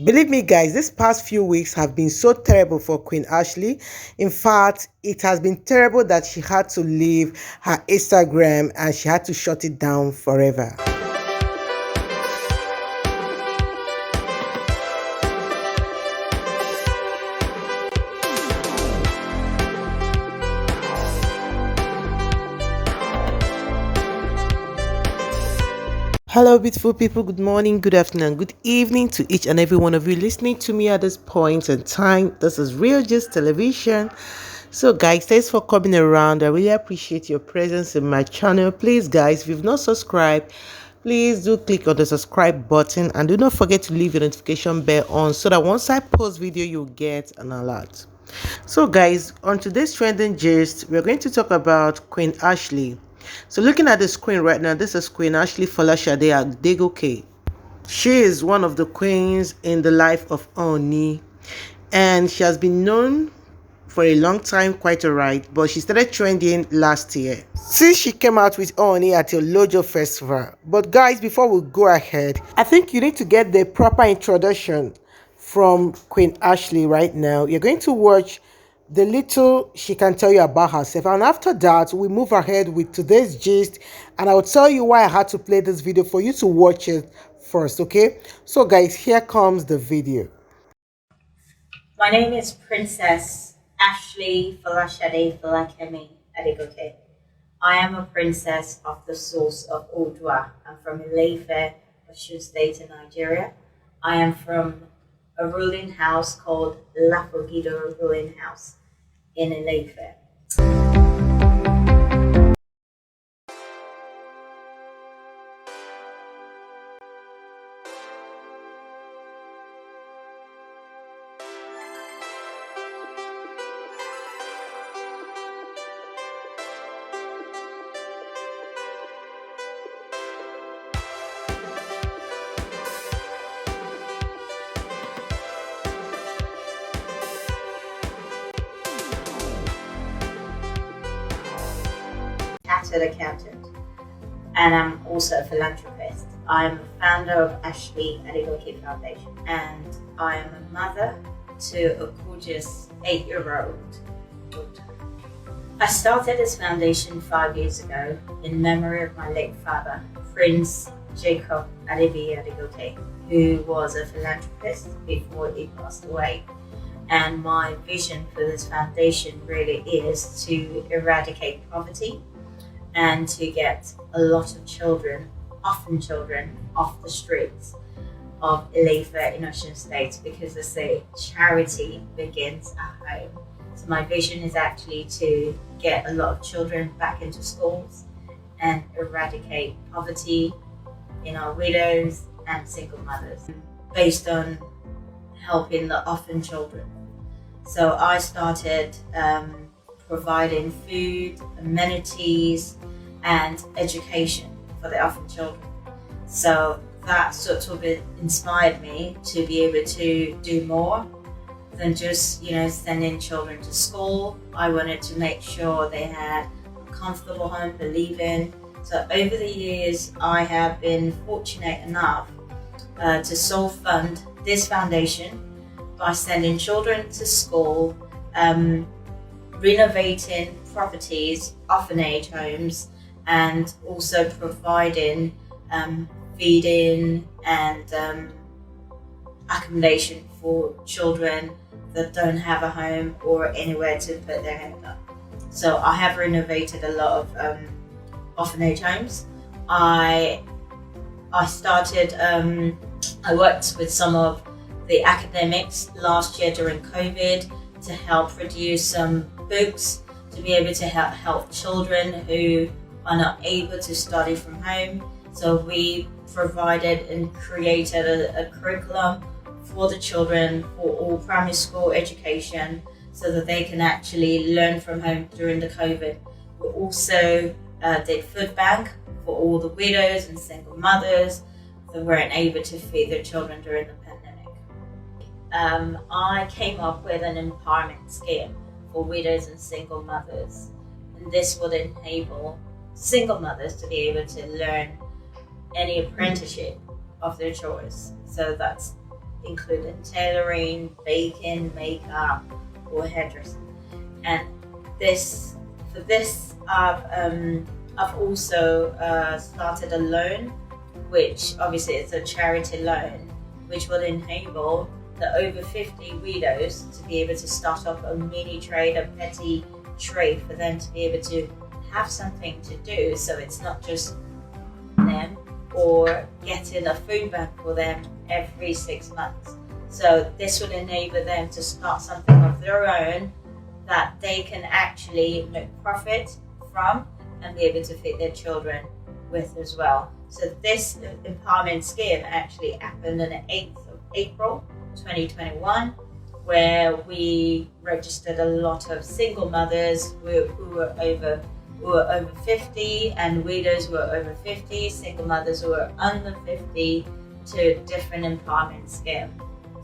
Believe me, guys, this past few weeks have been so terrible for Queen Ashley. In fact, it has been terrible that she had to leave her Instagram and she had to shut it down forever. Hello, beautiful people. Good morning, good afternoon, good evening to each and every one of you listening to me at this point in time. This is Real Gist Television. So, guys, thanks for coming around. I really appreciate your presence in my channel. Please, guys, if you've not subscribed, please do click on the subscribe button and do not forget to leave your notification bell on so that once I post video, you'll get an alert. So, guys, on today's trending gist, we're going to talk about Queen Ashley. So looking at the screen right now, this is Queen Ashley folashade Adegoke. She is one of the queens in the life of Ooni, and she has been known for a long time, quite alright, but she started trending last year since she came out with Ooni at a Lojo festival. But guys, before we go ahead, I think you need to get the proper introduction from Queen Ashley right now. You're going to watch the little she can tell you about herself, and after that we move ahead with today's gist, and I'll tell you why I had to play this video for you to watch it first. Okay, so guys, here comes the video. My name is Princess Ashley Folashade Adegoke. I am a princess of the source of Odua. I'm from Ile-Ife, Osun State in Nigeria. I am from a ruling house called Lafogido Ruling House in Ile-Ife. Chartered accountant, and I'm also a philanthropist. I'm a founder of Ashley Adegoke Foundation, and I am a mother to a gorgeous 8-year-old daughter. I started this foundation 5 years ago in memory of my late father, Prince Jacob Adeyeye Adegoke, who was a philanthropist before he passed away. And my vision for this foundation really is to eradicate poverty and to get a lot of children, often children, off the streets of Ile-Ife in Osun State, because they say charity begins at home. So my vision is actually to get a lot of children back into schools and eradicate poverty in our widows and single mothers, based on helping the orphan children. So I started providing food, amenities, and education for the orphan children. So that sort of inspired me to be able to do more than just, sending children to school. I wanted to make sure they had a comfortable home to live in. So over the years, I have been fortunate enough to self-fund this foundation by sending children to school, renovating properties, orphanage homes, and also providing feeding and accommodation for children that don't have a home or anywhere to put their head up. So I have renovated a lot of orphanage homes. I started, I worked with some of the academics last year during COVID to help produce some books to be able to help children who are not able to study from home. So we provided and created a curriculum for the children for all primary school education so that they can actually learn from home during the COVID. We also did food bank for all the widows and single mothers that weren't able to feed their children during the pandemic. I came up with an empowerment scheme for widows and single mothers, and this would enable single mothers to be able to learn any apprenticeship of their choice. So that's including tailoring, baking, makeup, or hairdressing. And this for this, I've also started a loan, which obviously it's a charity loan, which will enable the over 50 widows to be able to start off a mini trade, a petty trade, for them to be able to have something to do. So it's not just them or getting a food bank for them every 6 months. So this would enable them to start something of their own that they can actually make profit from and be able to feed their children with as well. So this empowerment scheme actually happened on the 8th of April 2021, where we registered a lot of single mothers who were over 50, and widows who were over 50, single mothers who were under 50, to different empowerment schemes.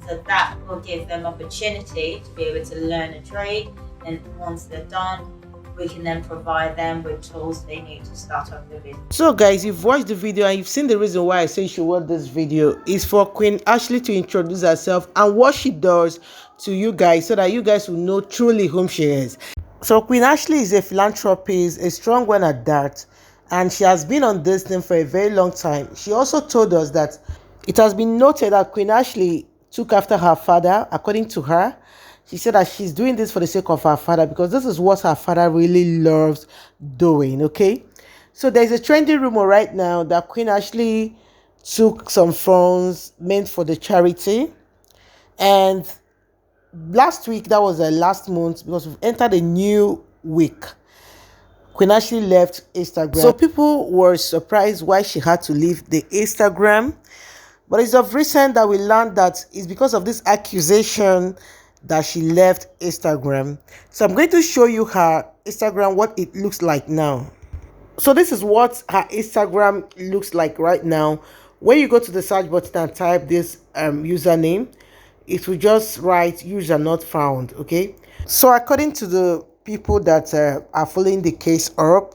So that will give them opportunity to be able to learn a trade, and once they're done, we can then provide them with tools they need to start up their business. So guys, you've watched the video and you've seen the reason why I say you should watch this video is for Queen Ashley to introduce herself and what she does to you guys, so that you guys will know truly whom she is. So Queen Ashley is a philanthropist, a strong one at that, and she has been on this thing for a very long time. She also told us that it has been noted that Queen Ashley took after her father. According to her, she said that she's doing this for the sake of her father, because this is what her father really loves doing, okay? So there's a trendy rumor right now that Queen Ashley took some funds meant for the charity. And last week, that was last month, because we've entered a new week, Queen Ashley left Instagram. So people were surprised why she had to leave the Instagram. But it's of recent that we learned that it's because of this accusation that she left Instagram. So I'm going to show you her Instagram, what it looks like now. So this is what her Instagram looks like right now. When you go to the search button and type this username, it will just write user not found, okay? So according to the people that are following the case up,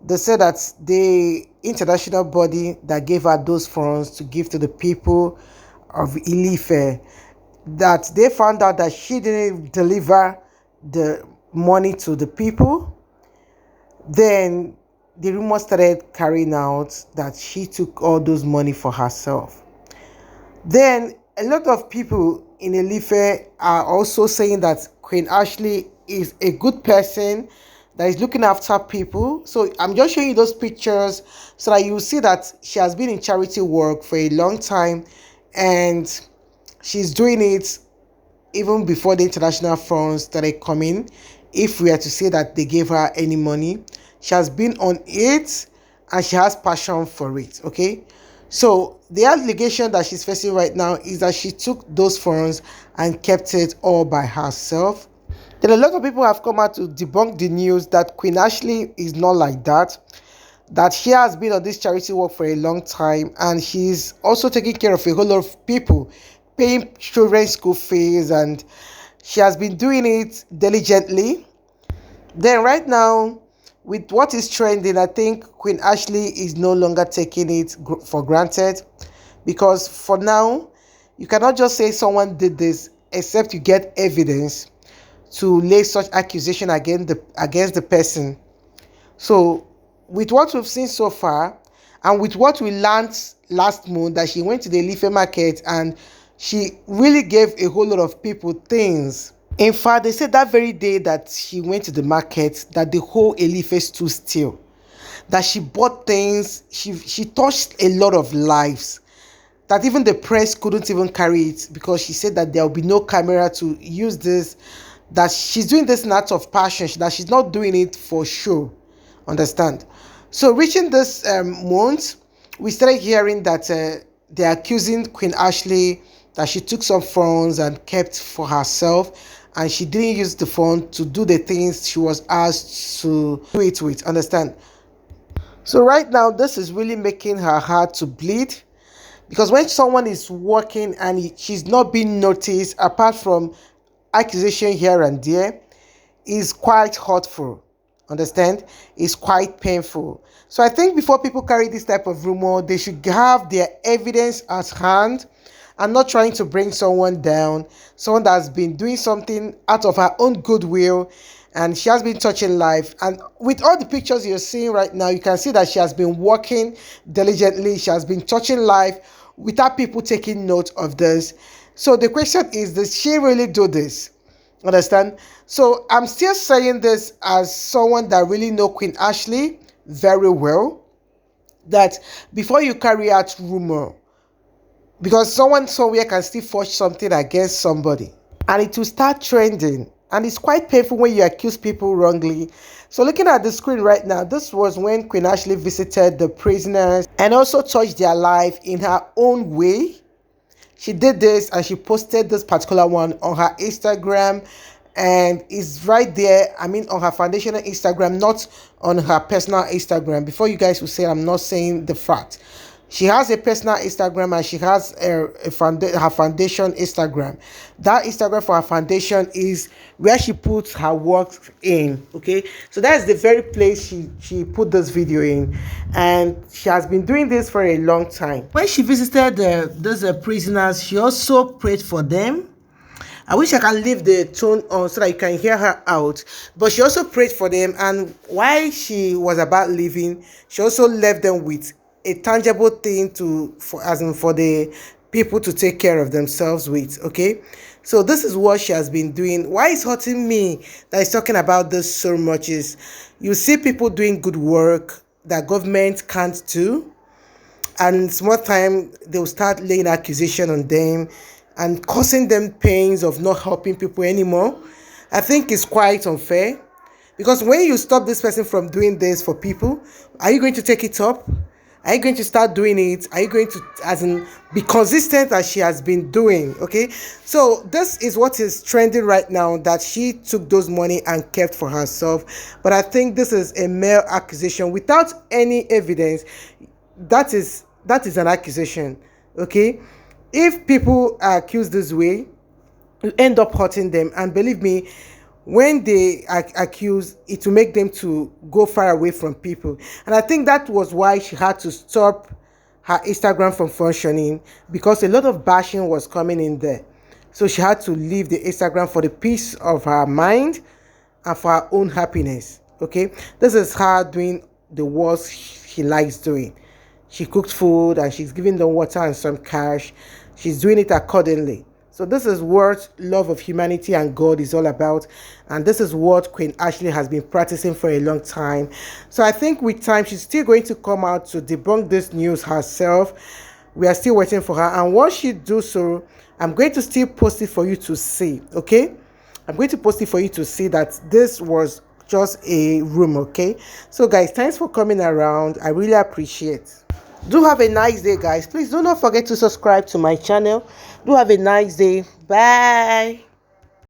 they said that the international body that gave her those funds to give to the people of Ile-Ife, that they found out that she didn't deliver the money to the people. Then the rumor started carrying out that she took all those money for herself. Then a lot of people in Ile-Ife are also saying that Queen Ashley is a good person that is looking after people. So I'm just showing you those pictures so that you see that she has been in charity work for a long time, and she's doing it even before the international funds started coming. If we are to say that they gave her any money, she has been on it and she has passion for it, okay? So the allegation that she's facing right now is that she took those funds and kept it all by herself. Then a lot of people have come out to debunk the news that Queen Ashley is not like that, that she has been on this charity work for a long time, and she's also taking care of a whole lot of people, paying children's school fees, and she has been doing it diligently. Then right now, with what is trending, I think Queen Ashley is no longer taking it for granted, because for now, you cannot just say someone did this except you get evidence to lay such accusation against the person. So with what we've seen so far, and with what we learned last month, that she went to the Ile-Ife market and she really gave a whole lot of people things. In fact, they said that very day that she went to the market, that the whole Ile-Ife stood still, that she bought things, she touched a lot of lives, that even the press couldn't even carry it, because she said that there will be no camera to use this, that she's doing this in out of passion, that she's not doing it for show. Understand? So reaching this month, we started hearing that they're accusing Queen Ashley that she took some funds and kept for herself, and she didn't use the fund to do the things she was asked to do it with. Understand? So right now, this is really making her heart to bleed, because when someone is working and she's not being noticed, apart from accusation here and there, is quite hurtful. Understand? It's quite painful. So I think before people carry this type of rumor, they should have their evidence at hand and not trying to bring someone down, someone that's been doing something out of her own goodwill, and she has been touching life. And with all the pictures you're seeing right now, you can see that she has been working diligently. She has been touching life without people taking note of this. So the question is, does she really do this? Understand? So I'm still saying this as someone that really know Queen Ashley very well, that before you carry out rumor, because someone somewhere can still forge something against somebody and it will start trending, and it's quite painful when you accuse people wrongly. So looking at the screen right now, this was when Queen Ashley visited the prisoners and also touched their life in her own way. She did this and she posted this particular one on her Instagram, and it's right there, I mean, on her foundational Instagram, not on her personal Instagram. Before you guys will say I'm not saying the fact, she has a personal Instagram and she has her foundation Instagram. That Instagram for her foundation is where she puts her work in. Okay, so that's the very place she put this video in, and she has been doing this for a long time. When she visited those prisoners, she also prayed for them. I wish I can leave the tone on so that you can hear her out. But she also prayed for them, and while she was about leaving, she also left them with a tangible thing for the people to take care of themselves with. Okay, so this is what she has been doing. Why it's hurting me that is talking about this so much is you see people doing good work that government can't do, and small time they'll start laying accusation on them and causing them pains of not helping people anymore. I think it's quite unfair, because when you stop this person from doing this for people, are you going to take it up? Are you going to start doing it? Are you going to be consistent as she has been doing? Okay, so this is what is trending right now, that she took those money and kept for herself. But I think this is a mere accusation without any evidence. That is an accusation. Okay, if people are accused this way, you end up hurting them, and believe me, when they are accused, it will make them to go far away from people. And I think that was why she had to stop her Instagram from functioning, because a lot of bashing was coming in there. So she had to leave the Instagram for the peace of her mind and for her own happiness. Okay, this is her doing the work she likes doing. She cooked food and she's giving them water and some cash. She's doing it accordingly. So this is what love of humanity and God is all about. And this is what Queen Ashley has been practicing for a long time. So I think with time, she's still going to come out to debunk this news herself. We are still waiting for her. And once she does so, I'm going to still post it for you to see. Okay? I'm going to post it for you to see that this was just a rumor. Okay? So guys, thanks for coming around. I really appreciate. Do have a nice day, guys. Please do not forget to subscribe to my channel. Do have a nice day. Bye.